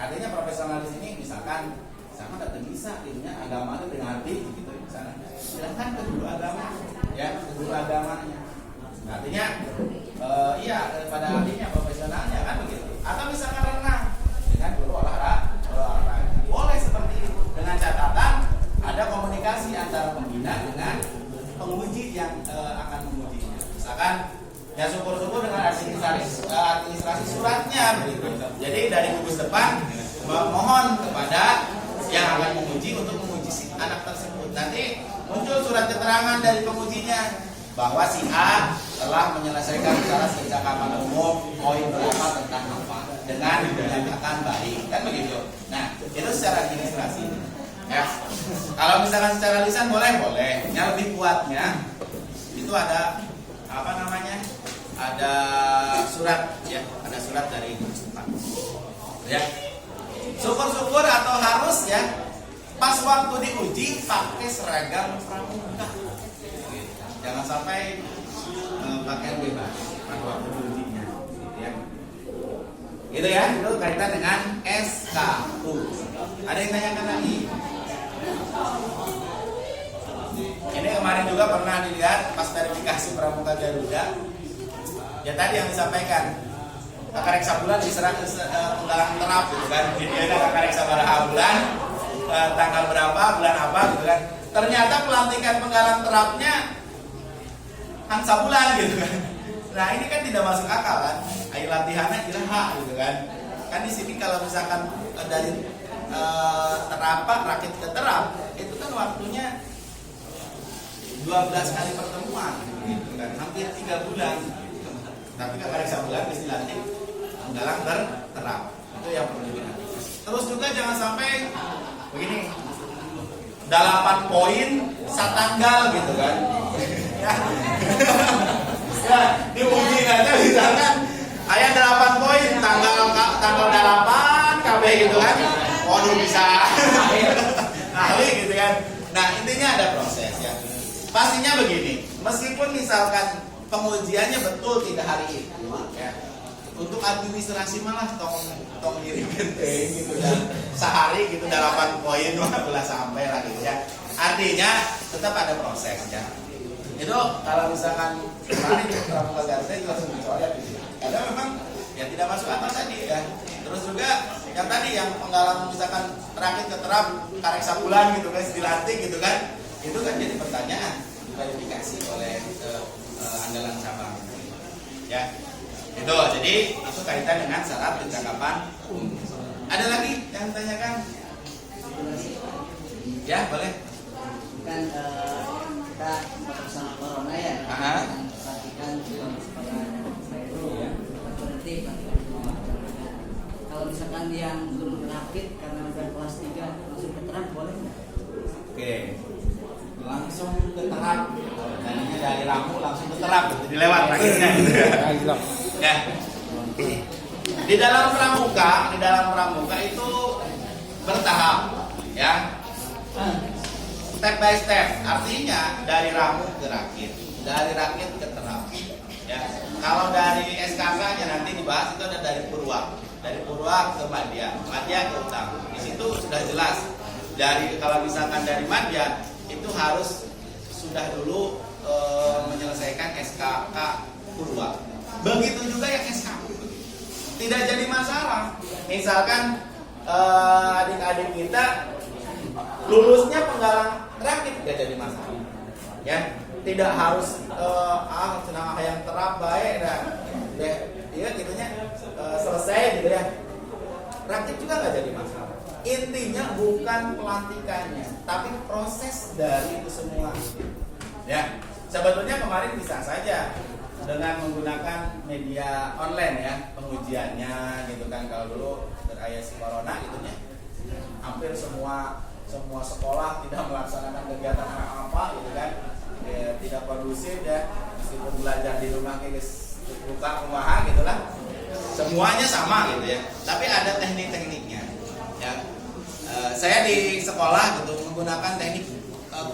Artinya profesional di sini misalkan sama datang bisa itunya agama itu dengan arti gitu misalnya. Silahkan ke guru agama ya, ke guru agamanya. Artinya iya pada artinya profesionalnya kan begitu. Atau misalkan renang dengan guru olahraga. Boleh seperti itu dengan catatan ada komunikasi antara pembina dengan penguji yang akan mengujinya. Misalkan ya syukur-syukur dengan administrasi suratnya begitu. Jadi dari gugus depan mohon kepada yang akan menguji untuk menguji si anak tersebut. Nanti muncul surat keterangan dari pengujinya bahwa si A telah menyelesaikan secara kecakapan umum poin berapa tentang apa dengan dinyatakan baik kan begitu. Nah itu secara administrasi. Ya kalau misalkan secara lisan boleh. Yang lebih kuatnya itu ada apa namanya? Ada surat ya, ada surat dari gugus depan. Ya. Syukur-syukur atau harus ya pas waktu diuji pakai seragam pramuka. Jangan sampai pakaian bebas pada waktu diujinya gitu ya. Gitu ya, itu kaitan dengan SKU. Ada yang tanyakan lagi? Ini kemarin juga pernah dilihat pas verifikasi pramuka Garuda. Ya tadi yang disampaikan kakak reksa bulan diserah penggalang terap gitu kan. Jadi ada kakak reksa berapa bulan, tanggal berapa, bulan apa gitu kan. Ternyata pelantikan penggalang terapnya angsa bulan gitu kan. Nah ini kan tidak masuk akal kan. Ayo latihannya iraha gitu kan. Kan di sini kalau misalkan dari terapak rakit ke terap itu kan waktunya 12 kali pertemuan gitu kan. Hampir 3 bulan. Tapi kakak reksa bulan mesti latih penggalang terap. Itu yang perlu diperhatikan. Terus juga jangan sampai begini 8 poin satanggal gitu kan. Ya, diuji aja misalkan ayat 8 poin tanggal 8 KB gitu kan. Waduh bisa ahli gitu kan. Nah, intinya ada proses ya. Pastinya begini, meskipun misalkan pengujiannya betul tidak hari itu ya. Untuk administrasi malah tong ngirimkan gitu kan. Sehari gitu 8 poin 12 sampai lah gitu ya. Artinya tetap ada proses ya. Itu kalau misalkan kemarin di pramuka Garuda itu langsung dicoret gitu. Karena memang ya tidak masuk akal tadi ya. Terus juga yang tadi yang penggalang misalkan rakit ke terap karek sabulan gitu kan dilantik gitu kan. Itu kan jadi pertanyaan diverifikasi oleh andalan cabang. Ya. Itu jadi itu kaitan dengan syarat pencakapan umum. Ada lagi yang ditanyakan? Ya, boleh. Kan kita bersama corona ya. Perhatikan supaya itu ya tertib. Kalau misalkan yang belum rakit karena udah kelas 3 langsung ke terap boleh nggak? Oke. Langsung ke terap. Tadinya dari ramu langsung ke terap gitu, dilewat rakitnya gitu ya. Ya. Di dalam pramuka itu bertahap ya. Step by step, artinya dari ramu ke rakit, dari rakit ke terap. Ya. Kalau dari SKK-nya nanti dibahas itu ada dari Purwa ke Madya ke Utama. Di situ sudah jelas. Kalau misalkan dari Madya itu harus sudah dulu menyelesaikan SKK Purwa. Begitu juga yang SKU. Tidak jadi masalah. Misalkan adik-adik kita lulusnya penggalang rakit tidak jadi masalah. Ya, tidak harus senang yang terap baik deh. Iya gitunya selesai gitu ya. Rakit juga nggak jadi masalah. Intinya bukan pelantikannya, tapi proses dari itu semua. Ya, sebetulnya kemarin bisa saja dengan menggunakan media online ya pengujiannya gitu kan. Kalau dulu terayasi corona gitunya hampir semua sekolah tidak melaksanakan kegiatan apa gitu kan, tidak kondusif ya, meskipun belajar di rumah kayak buka rumah gitulah, semuanya sama gitu ya, tapi ada teknik-tekniknya ya. Saya di sekolah gitu menggunakan teknik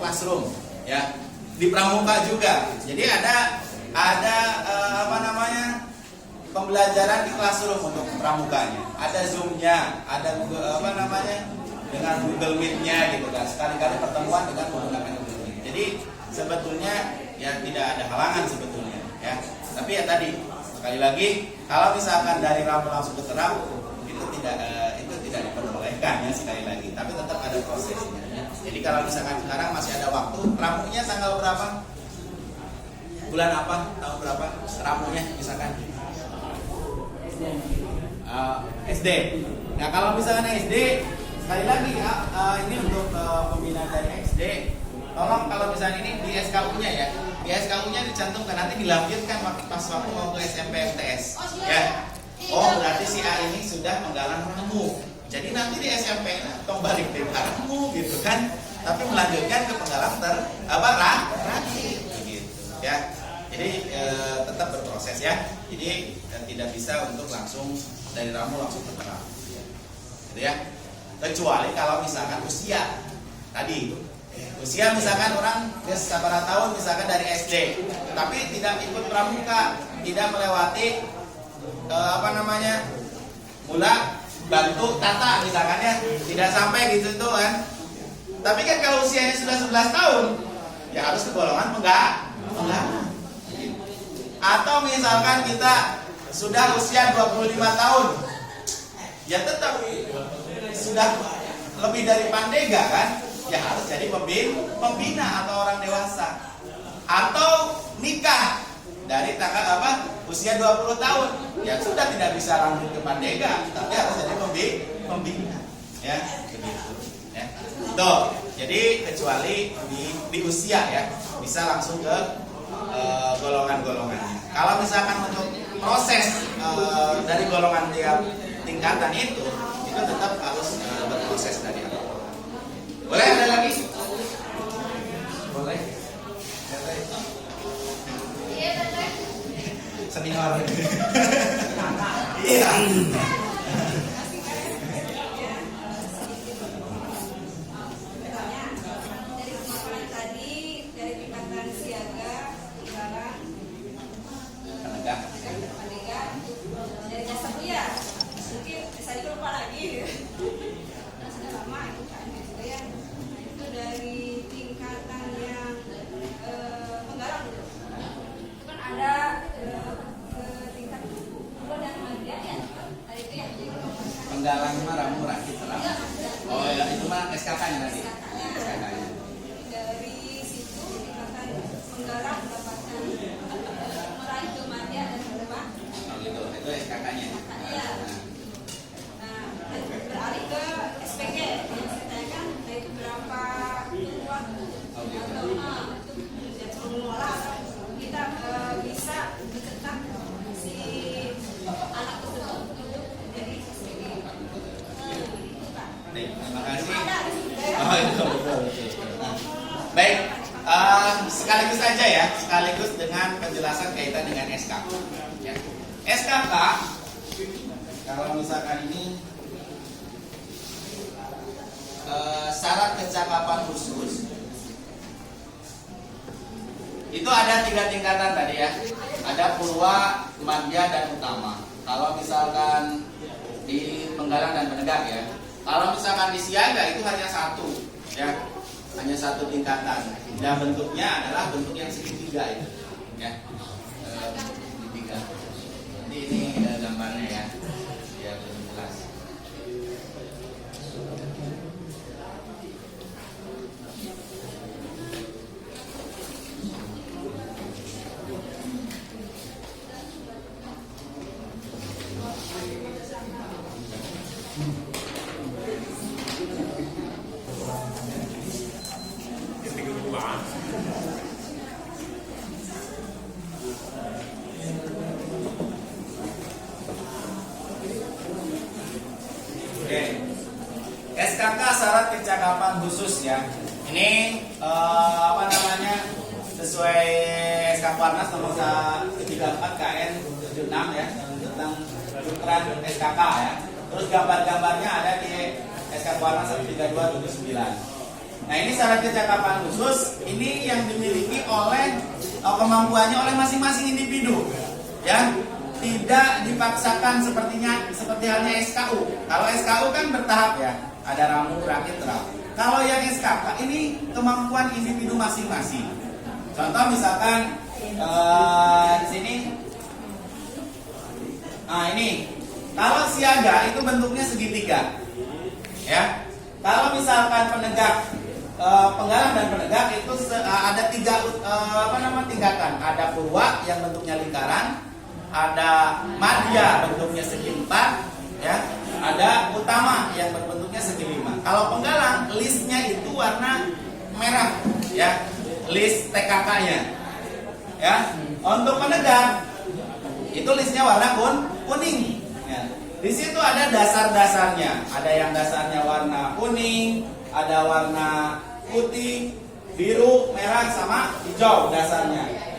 classroom ya, di pramuka juga. Jadi ada pembelajaran di classroom untuk pramuganya. Ada Zoom-nya, ada dengan Google Meet-nya gitu kan. Sekali-kali pertemuan dengan menggunakan Google Meet. Jadi sebetulnya ya tidak ada halangan sebetulnya ya. Tapi ya tadi sekali lagi kalau misalkan dari ramu langsung ke terang itu tidak diperbolehkan ya sekali lagi. Tapi tetap ada prosesnya. Jadi kalau misalkan sekarang masih ada waktu, ramunya tanggal berapa? Bulan apa? Tahun berapa? Ramunya misalkan SD. Nah kalau misalkan SD, sekali lagi ini untuk pembinaan dari SD. Tolong kalau misalnya ini di SKU-nya ya, di SKU-nya dicantumkan nanti dilampirkan pas waktu mau ke SMP MTS. Ya. Oh berarti si A ini sudah menggalang ramu. Jadi nanti di SMP tong balik ke ramu gitu kan, tapi melanjutkan ke penggalang ragi gitu ya. Jadi tetap berproses ya. Jadi tidak bisa untuk langsung dari ramu langsung ke terang. Gitu ya. Kecuali kalau misalkan usia tadi, usia misalkan orang berapa tahun misalkan dari SD, tapi tidak ikut pramuka, tidak melewati mula bantu tata misalkan ya, tidak sampai gitu tuh kan. Tapi kan kalau usianya sudah 11 tahun, ya harus ke golongan penggalang. Atau misalkan kita sudah usia 25 tahun, ya tetap sudah lebih dari pandega kan, ya harus jadi pembina atau orang dewasa. Atau nikah dari usia 20 tahun, ya sudah tidak bisa lanjut ke pandega, tapi harus jadi pembina ya begitu ya. Tuh, jadi kecuali di usia ya bisa langsung ke golongan-golongannya. Kalau misalkan untuk proses dari golongan tiap tingkatan itu tetap harus berproses dari awal. Boleh ada lagi? Boleh. Senior. Iya. Penggalang ramu rakit terang. Oh ya itu mah SKK-nya nanti. SKK-nya. Dari situ dikatakan penggalang mendapatkan meraih kematian dan berubah. Oh gitu. Itu SKK-nya. Iya. Nah, beralih ke SPG yang saya tanyakan itu berapa uang Oh gitu. atau itu mengelola atau kita bisa mencetak si anak tersebut untuk menjadi SPG. Baik, terima kasih. Ada di situ ya. Oh itu betul. Nah, baik, sekaligus saja ya, sekaligus dengan penjelasan kaitan dengan SKK. Ya. SKK, kalau misalkan ini syarat kecakapan khusus, itu ada 3 tingkatan tadi ya. Ada purwa, madya, dan utama. Kalau misalkan di penggalang dan penegak ya. Kalau misalkan di siaga itu hanya 1 ya, hanya 1 tingkatan. Dan bentuknya adalah bentuk yang segitiga itu ya, segitiga. Jadi ini gambarnya ya, biar lebih jelas. SKK syarat kecakapan khusus ya. Ini sesuai SK Kuarnas nomor 34 KN 76 ya, tentang kedokteran SKK ya. Terus gambar-gambarnya ada di SK Kuarnas 132/79. Nah ini syarat kecakapan khusus ini yang dimiliki oleh kemampuannya oleh masing-masing individu ya. tidak dipaksakan seperti halnya SKU. Kalau SKU kan bertahap ya, ada ramu, rakit, rap. Kalau yang SKK ini kemampuan individu masing-masing. Contoh misalkan di sini, nah ini, kalau siaga itu bentuknya segitiga, ya. Kalau misalkan penegak, penggalang dan penegak itu ada tiga tingkatan. Ada purwa yang bentuknya lingkaran, ada madya bentuknya segi 4, ya. Ada utama yang berbentuknya segi 5. Kalau penggalang listnya itu warna merah, ya, list TKK-nya, ya. Untuk penegak itu listnya warna kuning. Ya. Di situ ada dasar-dasarnya. Ada yang dasarnya warna kuning, ada warna putih, biru, merah, sama hijau dasarnya.